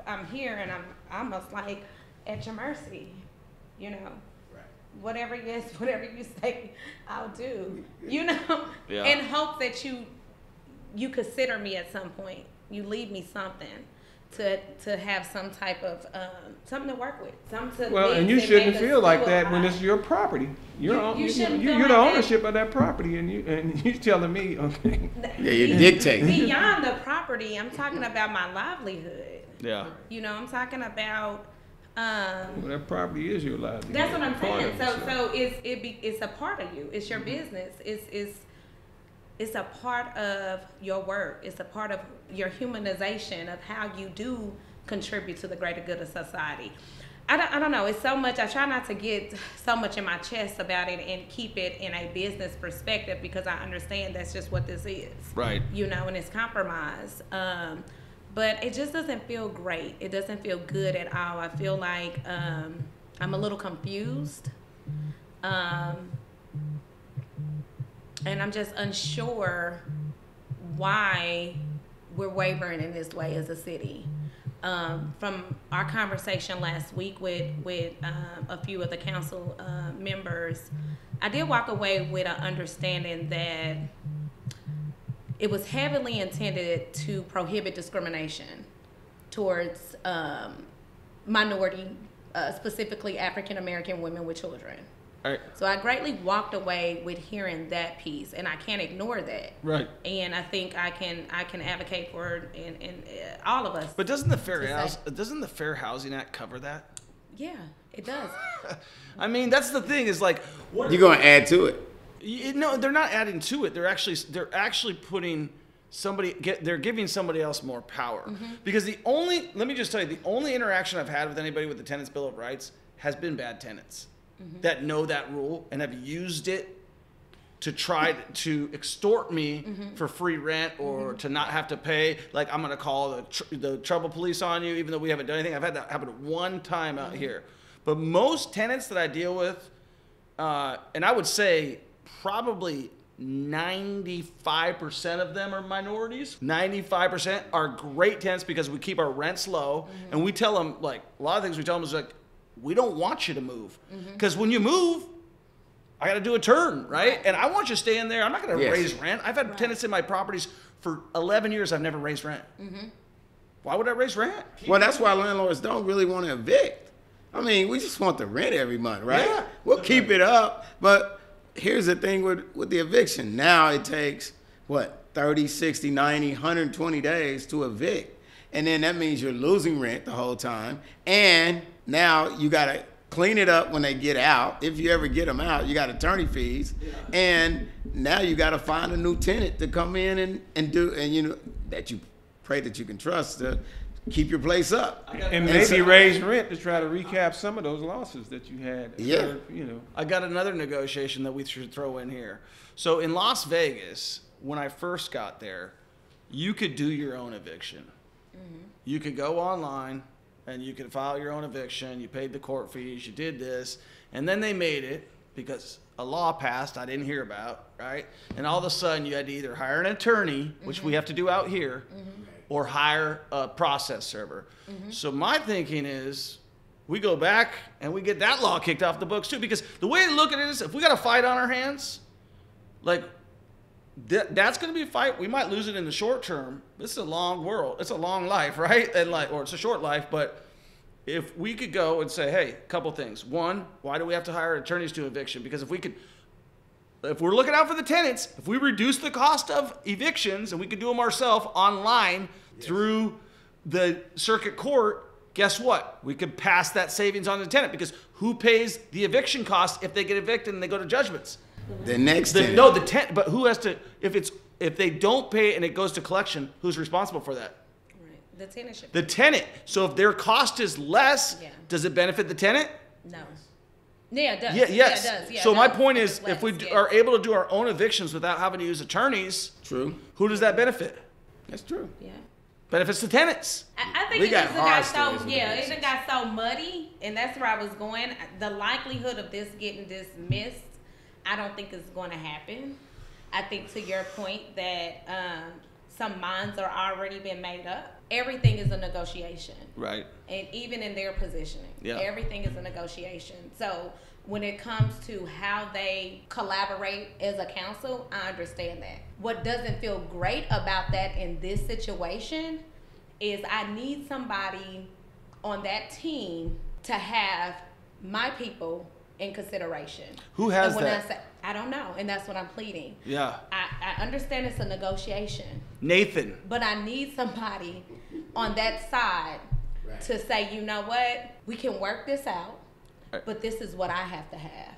I'm here and I'm almost like at your mercy, you know. Right. Whatever you say, I'll do. You know, yeah. In hope that you consider me at some point. You leave me something. to have some type of something to work with, something to Well, live and you and shouldn't make us feel like feel that when alive. it's your property. You shouldn't feel you're like the that. ownership of that property, and you telling me, okay. Yeah, you're dictating. Beyond the property, I'm talking about my livelihood. Yeah. You know, I'm talking about. Well, that property is your livelihood. That's what I'm Part saying. of it, So it's a part of you. It's your business. It's a part of your work. It's a part of your humanization of how you do contribute to the greater good of society. I don't know. It's so much. I try not to get so much in my chest about it and keep it in a business perspective, because I understand that's just what this is. Right. You know, and it's compromise. But it just doesn't feel great. It doesn't feel good at all. I feel like I'm a little confused. And I'm just unsure why we're wavering in this way as a city. From our conversation last week with a few of the council members, I did walk away with an understanding that it was heavily intended to prohibit discrimination towards minority, specifically African American women with children. All right. So I greatly walked away with hearing that piece, and I can't ignore that. Right. And I think I can advocate for it in all of us. But doesn't the Fair Housing Act cover that? Yeah, it does. I mean, that's the thing is like, what You're gonna add to it. No, they're not adding to it. They're actually putting they're giving somebody else more power. Mm-hmm. Because let me just tell you, the only interaction I've had with anybody with the Tenants Bill of Rights has been bad tenants that know that rule and have used it to try to extort me for free rent or to not have to pay. Like, I'm going to call the trouble police on you, even though we haven't done anything. I've had that happen one time out here. But most tenants that I deal with, and I would say probably 95% of them are minorities. 95% are great tenants because we keep our rents low. And we tell them, like, a lot of things we tell them is like, we don't want you to move. Because when you move, I got to do a turn, right? And I want you to stay in there. I'm not going to raise rent. I've had tenants in my properties for 11 years. I've never raised rent. Why would I raise rent? Well, that's why landlords don't really want to evict. I mean, we just want the rent every month, right? Yeah. We'll keep it up. But here's the thing with the eviction. Now it takes, 30, 60, 90, 120 days to evict. And then that means you're losing rent the whole time. And now you got to clean it up when they get out. If you ever get them out, you got attorney fees. And now you got to find a new tenant to come in and do, and you know, that you pray that you can trust to keep your place up. And maybe raise rent to try to recap some of those losses that you had. Yeah. You know. I got another negotiation that we should throw in here. So in Las Vegas, when I first got there, you could do your own eviction. You could go online and you could file your own eviction. You paid the court fees. You did this. And then they made it, because a law passed I didn't hear about, right? And all of a sudden you had to either hire an attorney, which we have to do out here, or hire a process server. So my thinking is we go back and we get that law kicked off the books too, because the way I look at it is, if we got a fight on our hands, like, that's going to be a fight. We might lose it in the short term. This is a long world. It's a long life, right? And or it's a short life. But if we could go and say, hey, a couple things. One, why do we have to hire attorneys to eviction? Because if we're looking out for the tenants, if we reduce the cost of evictions and we could do them ourselves online through the circuit court, guess what? We could pass that savings on to the tenant, because who pays the eviction cost if they get evicted and they go to judgments? The next tenant. No, the tenant. But who has to? If they don't pay and it goes to collection, who's responsible for that? Right. The tenant should. The tenant. So if their cost is less, does it benefit the tenant? No. Yeah, it does. Yeah, yes. Yeah, it does. Yeah, so it my does. point is, Less, if we are able to do our own evictions without having to use attorneys, True. who does that benefit? That's true. Yeah. Benefits the tenants. I think We it got just horror got stories so with it got so muddy, and that's where I was going. The likelihood of this getting dismissed, I don't think is going to happen. I think, to your point, that some minds are already been made up. Everything is a negotiation, Right. and even in their positioning, Yeah. everything is a negotiation. So when it comes to how they collaborate as a council, I understand that. What doesn't feel great about that in this situation is I need somebody on that team to have my people in consideration. Who has and when that? I don't know, and that's what I'm pleading. Yeah. I understand it's a negotiation, Nathan. but I need somebody on that side to say, you know what, we can work this out, but this is what I have to have,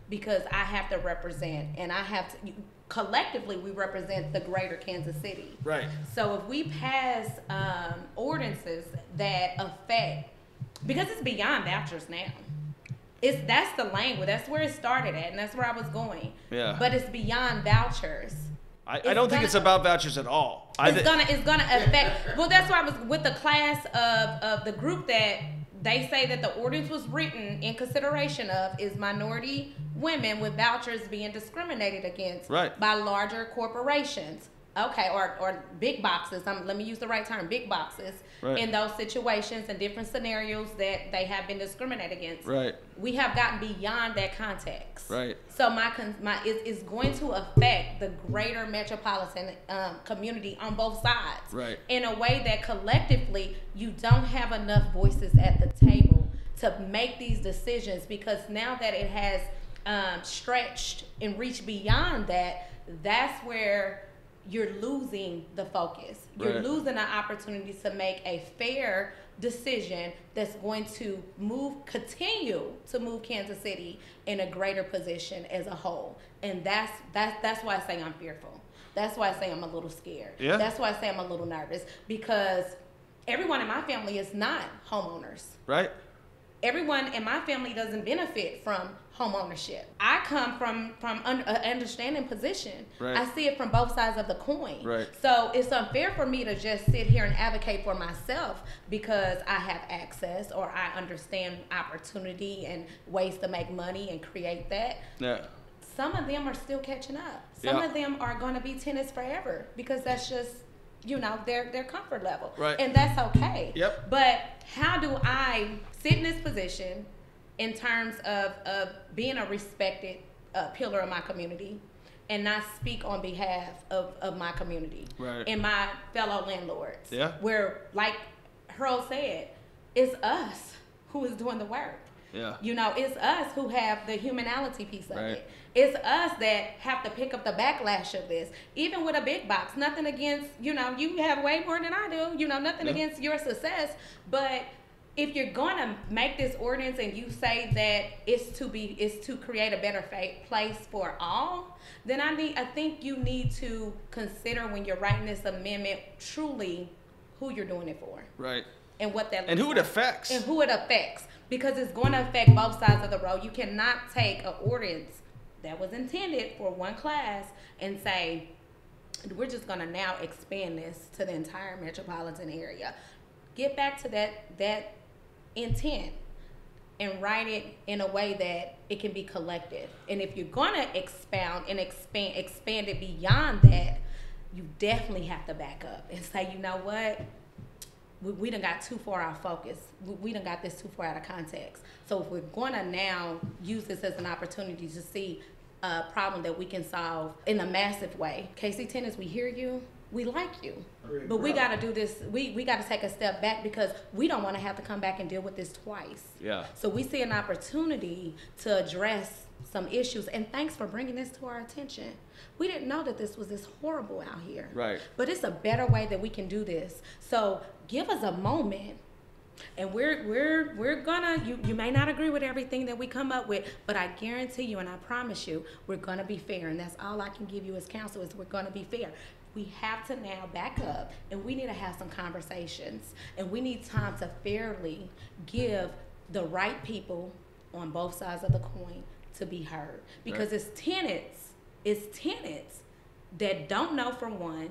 because I have to represent, and I have to, collectively we represent the greater Kansas City. Right. So if we pass ordinances that affect, because it's beyond vouchers now. That's the language. That's where it started at, and that's where I was going. Yeah. But it's beyond vouchers. I don't think it's about vouchers at all. It's gonna affect. Well, that's why I was with the class of the group that they say that the ordinance was written in consideration of is minority women with vouchers being discriminated against by larger corporations. Okay, or big boxes. Let me use the right term, big boxes. In those situations and different scenarios that they have been discriminated against. Right. We have gotten beyond that context. Right. So it's going to affect the greater metropolitan community on both sides. Right. In a way that collectively you don't have enough voices at the table to make these decisions, because now that it has stretched and reached beyond that, that's where you're losing the focus. You're losing an opportunity to make a fair decision that's going to continue to move Kansas City in a greater position as a whole. And that's why I say I'm fearful. That's why I say I'm a little scared. Yeah. That's why I say I'm a little nervous, because everyone in my family is not homeowners. Right. Everyone in my family doesn't benefit from home ownership. I come from an understanding position. Right. I see it from both sides of the coin. Right. So it's unfair for me to just sit here and advocate for myself because I have access or I understand opportunity and ways to make money and create that. Yeah. Some of them are still catching up. Some of them are going to be tenants forever because that's just, their comfort level. Right. And that's okay. Yep. But how do I sit in this position in terms of being a respected pillar of my community and not speak on behalf of my community and my fellow landlords? Yeah. Where, like Earl said, it's us who is doing the work. Yeah. It's us who have the humanality piece of it. It's us that have to pick up the backlash of this. Even with a big box, nothing against, you have way more than I do, nothing against your success. But if you're going to make this ordinance and you say that it's to create a better place for all, then I think you need to consider when you're writing this amendment truly who you're doing it for. Right. And what that and who it affects. And who it affects. Because it's going to affect both sides of the road. You cannot take an ordinance that was intended for one class and say, we're just going to now expand this to the entire metropolitan area. Get back to that intent and write it in a way that it can be collective. And if you're going to expound and expand it beyond that, you definitely have to back up and say, you know what? We done got too far out focus. We done got this too far out of context. So if we're going to now use this as an opportunity to see a problem that we can solve in a massive way. KC Tenants, we hear you. We like you. But we got to do this. We got to take a step back because we don't want to have to come back and deal with this twice. Yeah. So we see an opportunity to address some issues. And thanks for bringing this to our attention. We didn't know that this was this horrible out here. Right. But it's a better way that we can do this. So give us a moment. And we're gonna, you may not agree with everything that we come up with, but I guarantee you and I promise you, we're gonna be fair. And that's all I can give you as counsel is we're gonna be fair. We have to now back up and we need to have some conversations. And we need time to fairly give the right people on both sides of the coin to be heard. Because it's tenants that don't know, for one.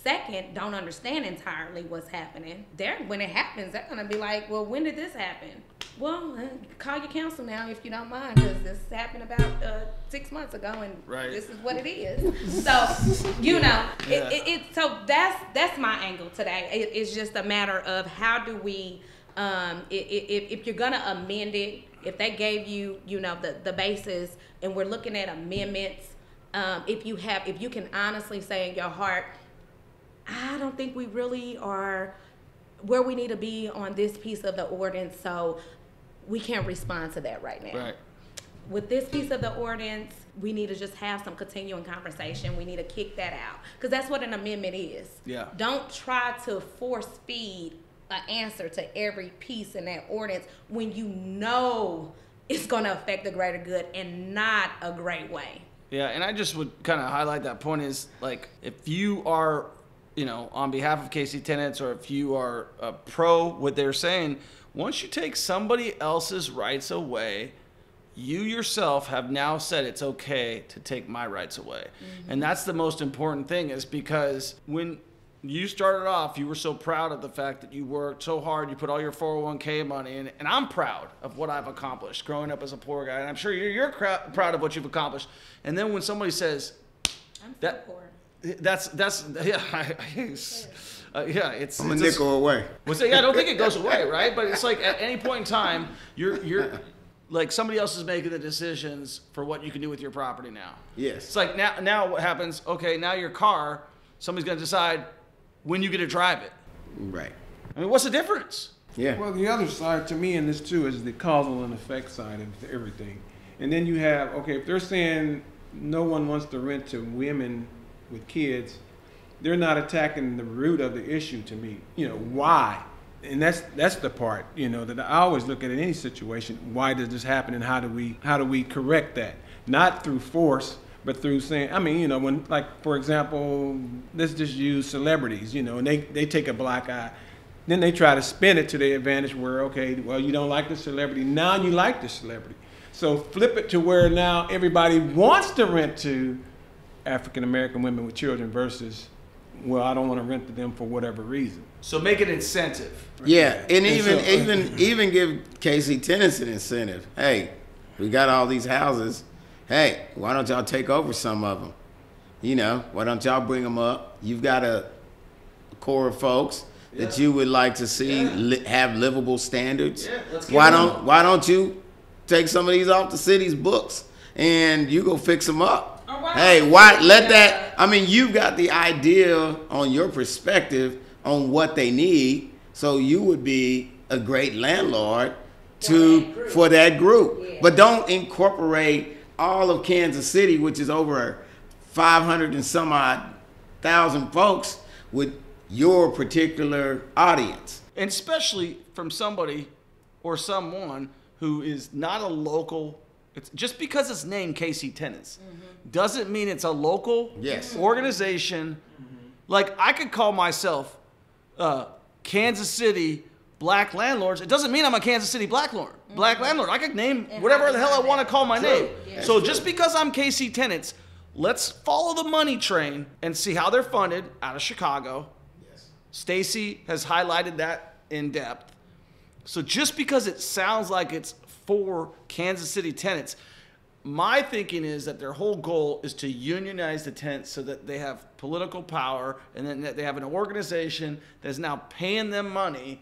Second, don't understand entirely what's happening. When it happens, they're going to be like, well, when did this happen? Well, call your counsel now if you don't mind, because this happened about 6 months ago, and this is what it is. So, so that's my angle today. It's just a matter of how do we, if you're going to amend it, if they gave you, the basis, and we're looking at amendments, if you can honestly say in your heart, I don't think we really are where we need to be on this piece of the ordinance, so we can't respond to that right now. Right. With this piece of the ordinance, we need to just have some continuing conversation. We need to kick that out, because that's what an amendment is. Yeah. Don't try to force feed an answer to every piece in that ordinance when you know it's going to affect the greater good and not a great way. Yeah, and I just would kind of highlight that point is, like, if you are, you know, on behalf of KC Tenants, or if you are pro what they're saying, once you take somebody else's rights away, you yourself have now said it's okay to take my rights away. Mm-hmm. And that's the most important thing, is because when you started off, you were so proud of the fact that you worked so hard, you put all your 401k money in, and I'm proud of what I've accomplished growing up as a poor guy, and I'm sure you're proud of what you've accomplished. And then when somebody says, I'm so poor. That's yeah, yeah, it's I'm a nickel away. Well, so, yeah, I don't think it goes away, right? But it's like at any point in time, you're like, somebody else is making the decisions for what you can do with your property now. Yes. It's like now what happens? Okay, now your car, somebody's going to decide when you get to drive it. Right. I mean, what's the difference? Yeah. Well, the other side to me in this too is the causal and effect side of everything. And then you have, okay, if they're saying no one wants to rent to women with kids, they're not attacking the root of the issue to me. You know, why? And that's the part, you know, that I always look at in any situation. Why does this happen, and how do we correct that? Not through force, but through saying, I mean, you know, when, like, for example, let's just use celebrities, you know, and they take a black eye. Then they try to spin it to their advantage where, okay, well, you don't like the celebrity. Now you like the celebrity. So flip it to where now everybody wants to rent to African-American women with children versus, well, I don't want to rent to them for whatever reason. So make an incentive. Yeah, and even give KC Tenants an incentive. Hey, we got all these houses. Hey, why don't y'all take over some of them? You know, why don't y'all bring them up? You've got a core of folks that you would like to see have livable standards. Yeah, let's why don't you take some of these off the city's books and you go fix them up? Oh, wow. Hey, why let that? I mean, you've got the idea on your perspective on what they need, so you would be a great landlord for that group. Yeah. But don't incorporate all of Kansas City, which is over 500 and some odd thousand folks, with your particular audience. And especially from somebody or someone who is not a local. It's just because it's named KC Tenants doesn't mean it's a local organization. Like, I could call myself Kansas City Black Landlords. It doesn't mean I'm a Kansas City Black landlord. I could name whatever the hell I want to call my name. Yeah. So just because I'm KC Tenants, let's follow the money train and see how they're funded out of Chicago. Yes. Stacy has highlighted that in depth. So just because it sounds like it's for Kansas City tenants, my thinking is that their whole goal is to unionize the tenants so that they have political power, and then that they have an organization that's now paying them money.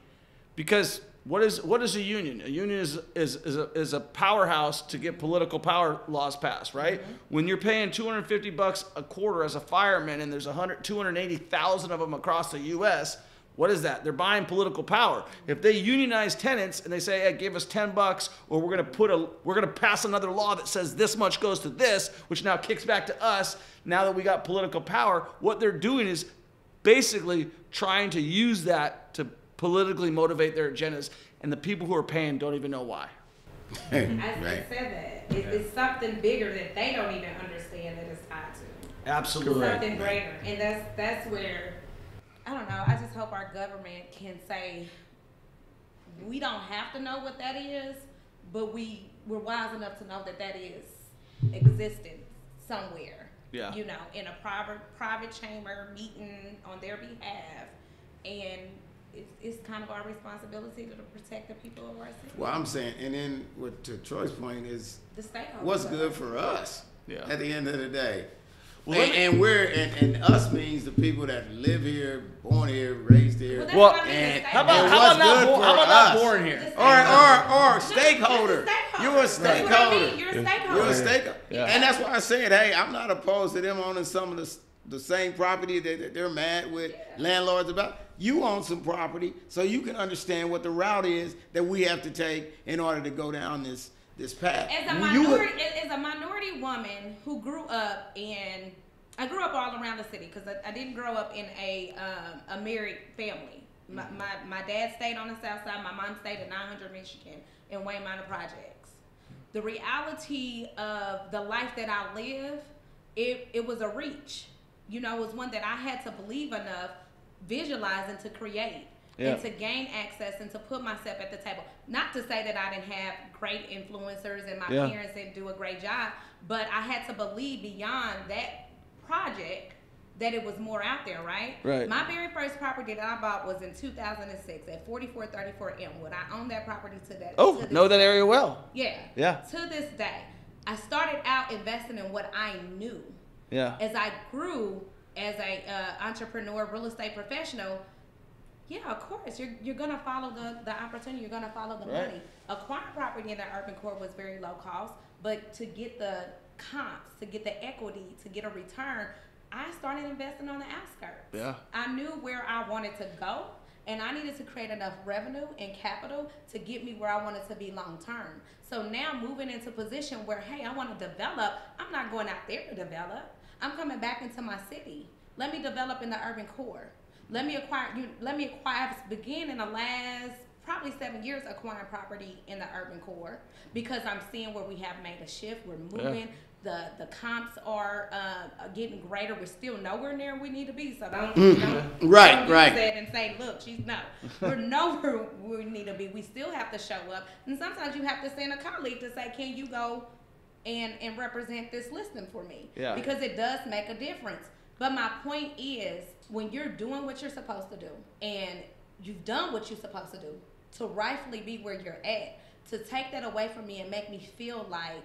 Because what is a union? A union is a powerhouse to get political power laws passed, right? Mm-hmm. When you're paying $250 a quarter as a fireman, and there's 280,000 of them across the U.S., what is that? They're buying political power. If they unionize tenants and they say, hey, give us $10, or we're gonna pass another law that says this much goes to this, which now kicks back to us, now that we got political power, what they're doing is basically trying to use that to politically motivate their agendas, and the people who are paying don't even know why. I said that. It's something bigger that they don't even understand that it's tied to. Absolutely. Something greater. And that's where, I don't know, I just hope our government can say, we don't have to know what that is, but we're wise enough to know that is existing somewhere. Yeah. You know, in a private chamber meeting on their behalf. And it's kind of our responsibility to protect the people of our city. Well, I'm saying, and then to Troy's point is, the stakeholders, what's good for us at the end of the day. Well, and us means the people that live here, born here, raised here. Well, how about not born here? Or stakeholder. You're a stakeholder. You're a stakeholder. You're a stakeholder. Yeah. And that's why I said, hey, I'm not opposed to them owning some of the same property that they're mad with landlords about. You own some property, so you can understand what the route is that we have to take in order to go down this path. As a minority woman who grew up I grew up all around the city because I didn't grow up in a married family. My dad stayed on the south side. My mom stayed in 900 Michigan in Wayne Minor Projects. The reality of the life that I live, it was a reach. You know, it was one that I had to believe enough, visualize, and to create. And to gain access and to put myself at the table. Not to say that I didn't have great influencers and my parents didn't do a great job, but I had to believe beyond that project that it was more out there, right? My very first property that I bought was in 2006 at 4434 Elmwood. I own that property to that. Oh, know that area well. Yeah. To this day, I started out investing in what I knew. As I grew as a entrepreneur, real estate professional. Yeah, of course. You're gonna follow the opportunity. You're gonna follow the money. Acquiring property in the urban core was very low cost, but to get the comps, to get the equity, to get a return, I started investing on the outskirts. I knew where I wanted to go, and I needed to create enough revenue and capital to get me where I wanted to be long term. So now moving into a position where, hey, I want to develop. I'm not going out there to develop. I'm coming back into my city. Let me develop in the urban core. Let me acquire. I've began in the last probably 7 years acquiring property in the urban core because I'm seeing where we have made a shift. We're moving. The comps are getting greater. We're still nowhere near where we need to be. So don't use that and say, look, we're nowhere where we need to be. We still have to show up, and sometimes you have to send a colleague to say, can you go and represent this listing for me? Because it does make a difference. But my point is, when you're doing what you're supposed to do and you've done what you're supposed to do to rightfully be where you're at, to take that away from me and make me feel like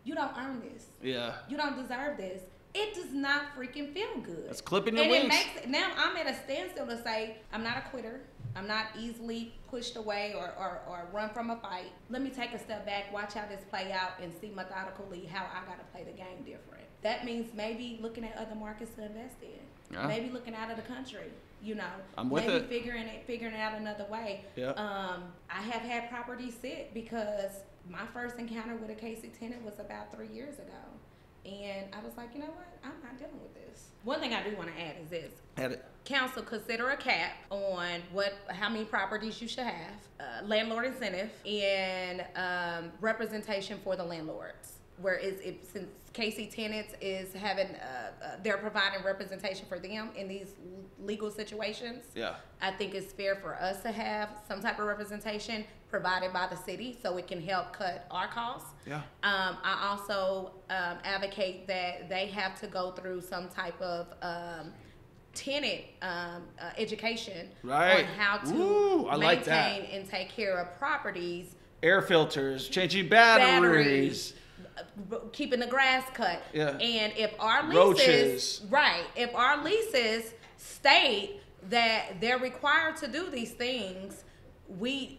you don't earn this. You don't deserve this. It does not freaking feel good. It's clipping your wings. Now I'm at a standstill to say, I'm not a quitter. I'm not easily pushed away or run from a fight. Let me take a step back, watch how this play out, and see methodically how I got to play the game different. That means maybe looking at other markets to invest in. Maybe looking out of the country. You know, I'm with maybe it. figuring it out another way. I have had properties sit because my first encounter with a KC tenant was about 3 years ago. And I was like, you know what? I'm not dealing with this. One thing I do want to add is this. Add it. Council, consider a cap on how many properties you should have, landlord incentive, and representation for the landlords. Since KC Tenants is having, they're providing representation for them in these legal situations. I think it's fair for us to have some type of representation provided by the city so it can help cut our costs. I also advocate that they have to go through some type of tenant education on how to maintain and take care of properties. Air filters, changing batteries. Keeping the grass cut. And if our leases, if our leases state that they're required to do these things, they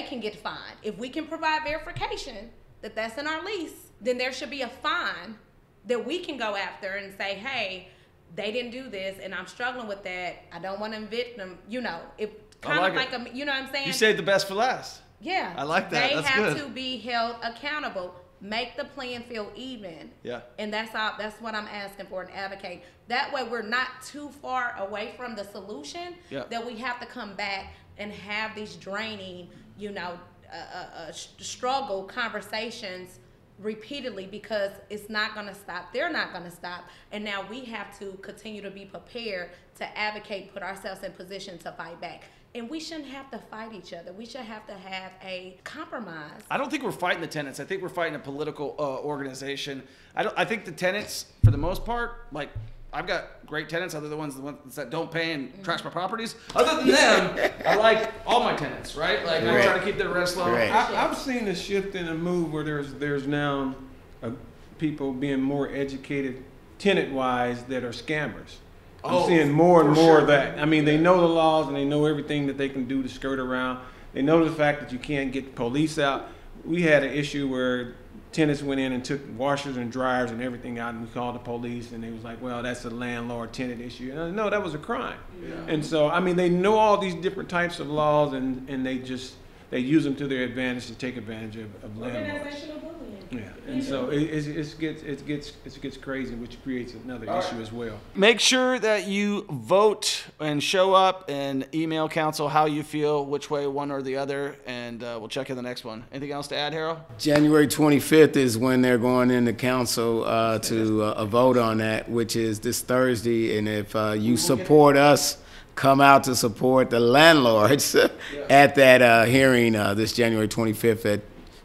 can get fined. If we can provide verification that that's in our lease, then there should be a fine that we can go after and say, hey, they didn't do this and I'm struggling with that. I don't want to evict them. You know, it kind of like you know what I'm saying? You saved the best for last. Yeah. I like that. They have to be held accountable. Make the playing field even. And that's what I'm asking for and advocate. That way we're not too far away from the solution that we have to come back and have these draining, struggle conversations repeatedly because it's not going to stop. They're not going to stop. And now we have to continue to be prepared to advocate, put ourselves in position to fight back. And we shouldn't have to fight each other. We should have to have a compromise. I don't think we're fighting the tenants. I think we're fighting a political organization. I think the tenants, for the most part, like I've got great tenants. Other than the ones that don't pay and trash my properties. Other than them, I like all my tenants, right? Like I try to keep their rents low. I've seen a shift in a move where there's now people being more educated tenant-wise that are scammers. I'm seeing more and more of that. I mean, they know the laws and they know everything that they can do to skirt around. They know the fact that you can't get the police out. We had an issue where tenants went in and took washers and dryers and everything out, and we called the police, and they was like, well, that's a landlord-tenant issue. And no, that was a crime. Yeah. And so, I mean, they know all these different types of laws, and they use them to their advantage to take advantage of landlords. Organizational bullying. Yeah, and so it gets crazy, which creates another issue as well. Make sure that you vote and show up and email council how you feel, which way, one or the other, and we'll check in the next one. Anything else to add, Harold? January 25th is when they're going into council to a vote on that, which is this Thursday. And if you support us, come out to support the landlords at that hearing this January 25th at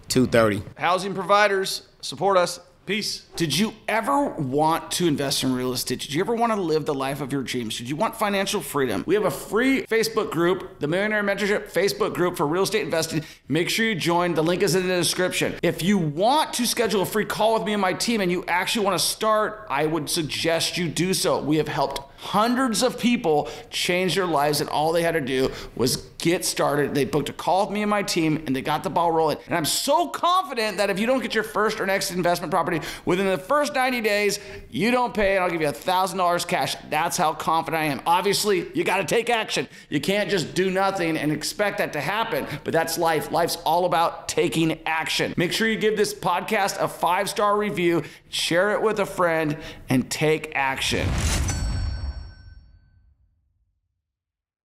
2:30. Housing providers, support us. Peace. Did you ever want to invest in real estate? Did you ever want to live the life of your dreams? Did you want financial freedom? We have a free Facebook group, the Millionaire Mentorship Facebook group for real estate investing. Make sure you join. The link is in the description. If you want to schedule a free call with me and my team and you actually want to start, I would suggest you do so. We have helped hundreds of people change their lives, and all they had to do was get started. They booked a call with me and my team, and they got the ball rolling. And I'm so confident that if you don't get your first or next investment property within the first 90 days, you don't pay, and I'll give you $1,000 cash. That's how confident I am. Obviously, you got to take action. You can't just do nothing and expect that to happen, but that's life. Life's all about taking action. Make sure you give this podcast a 5-star review, share it with a friend, and take action.